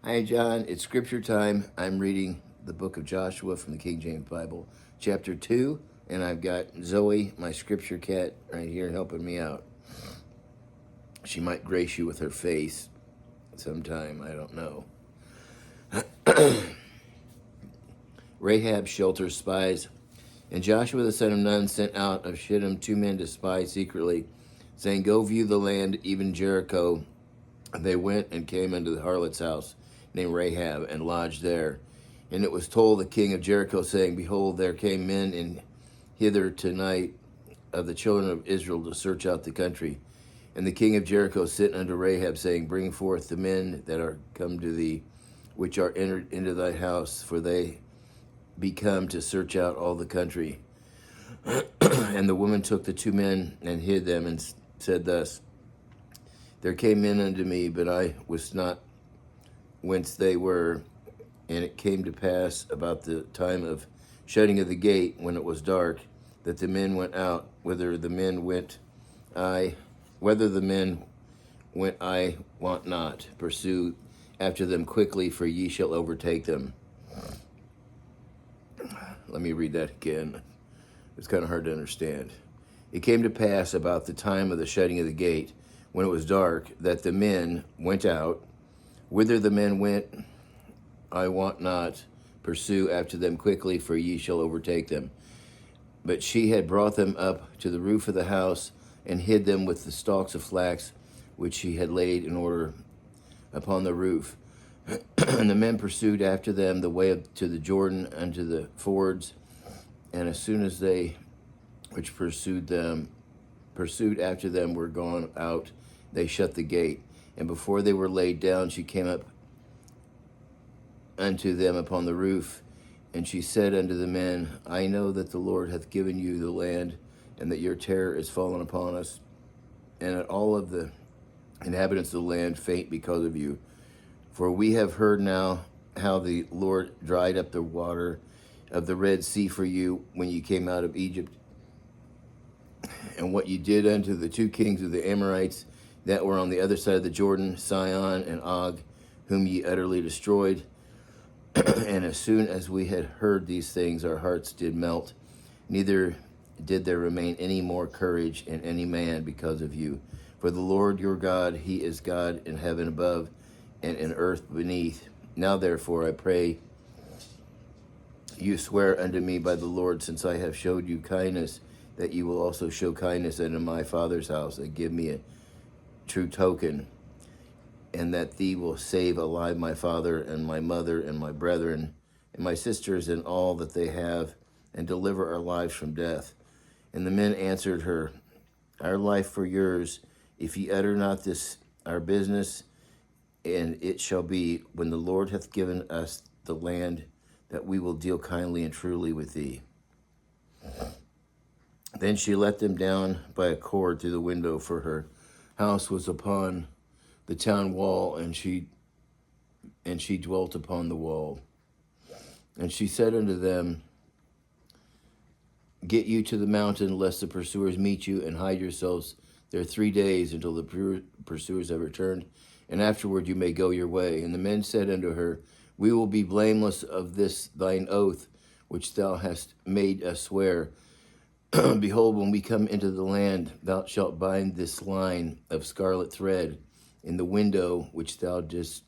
Hi, John. It's scripture time. I'm reading the book of Joshua from the KJV Bible, chapter 2, and I've got Zoe, my scripture cat, right here helping me out. She might grace you with her face sometime. I don't know. Rahab shelters spies. And Joshua the son of Nun sent out of Shittim 2 men to spy secretly, saying, Go view the land, even Jericho. And they went and came unto the harlot's house, named Rahab, and lodged there. And it was told the king of Jericho, saying, Behold, there came men in hither tonight of the children of Israel to search out the country. And the king of Jericho sent unto Rahab, saying, Bring forth the men that are come to thee, which are entered into thy house, for they be come to search out all the country. And the woman took the 2 men and hid them, and said thus, There came men unto me, but I wist not whence they were. And it came to pass about the time of shutting of the gate, when it was dark, that the men went out. Whether the men went I want not. Pursue after them quickly, for ye shall overtake them. Let me read that again. It's kind of hard to understand. It came to pass about the time of the shutting of the gate, when it was dark, that the men went out. Whither the men went, I want not. Pursue after them quickly, for ye shall overtake them. But she had brought them up to the roof of the house, and hid them with the stalks of flax, which she had laid in order upon the roof. And the men pursued after them the way to the Jordan unto the fords. And as soon as they which pursued after them were gone out, they shut the gate. And before they were laid down, she came up unto them upon the roof. And she said unto the men, I know that the Lord hath given you the land, and that your terror is fallen upon us, and that all of the inhabitants of the land faint because of you. For we have heard now how the Lord dried up the water of the Red Sea for you when you came out of Egypt, and what you did unto the 2 kings of the Amorites that were on the other side of the Jordan, Sihon and Og, whom ye utterly destroyed. And as soon as we had heard these things, our hearts did melt, neither did there remain any more courage in any man because of you. For the Lord your God, he is God in heaven above, and in earth beneath. Now therefore I pray you swear unto me by the Lord, since I have showed you kindness, that you will also show kindness unto my father's house, and give me a true token, and that thee will save alive my father and my mother and my brethren and my sisters and all that they have, and deliver our lives from death. And the men answered her, Our life for yours, if ye utter not this our business. And it shall be, when the Lord hath given us the land, that we will deal kindly and truly with thee. Then she let them down by a cord through the window, for her house was upon the town wall, and she dwelt upon the wall. And she said unto them, Get you to the mountain, lest the pursuers meet you, and hide yourselves there 3 days until the pursuers have returned, and afterward you may go your way. And the men said unto her, We will be blameless of this thine oath, which thou hast made us swear. Behold, when we come into the land, thou shalt bind this line of scarlet thread in the window which thou didst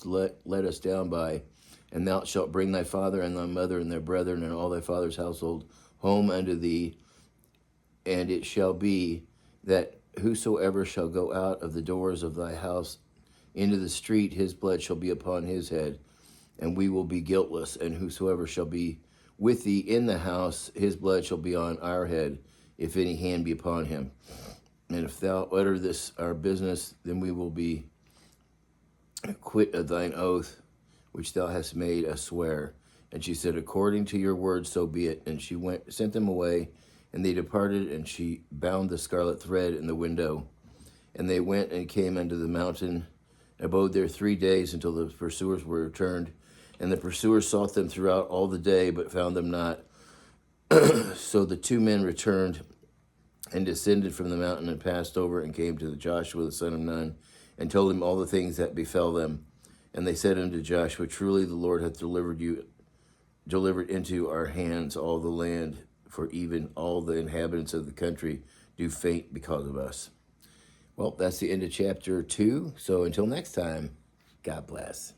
let us down by, and thou shalt bring thy father and thy mother and their brethren and all thy father's household home unto thee. And it shall be that whosoever shall go out of the doors of thy house into the street, his blood shall be upon his head, and we will be guiltless. And whosoever shall be with thee in the house, his blood shall be on our head, if any hand be upon him. And if thou utter this our business, then we will be quit of thine oath, which thou hast made us swear. And she said, According to your word, so be it. And she sent them away, and they departed, and she bound the scarlet thread in the window. And they went and came unto the mountain, abode there 3 days until the pursuers were returned. And the pursuers sought them throughout all the day, but found them not. So the 2 men returned and descended from the mountain, and passed over, and came to Joshua the son of Nun, and told him all the things that befell them. And they said unto Joshua, truly the Lord hath delivered into our hands all the land, for even all the inhabitants of the country do faint because of us. Well, that's the end of chapter 2. So until next time, God bless.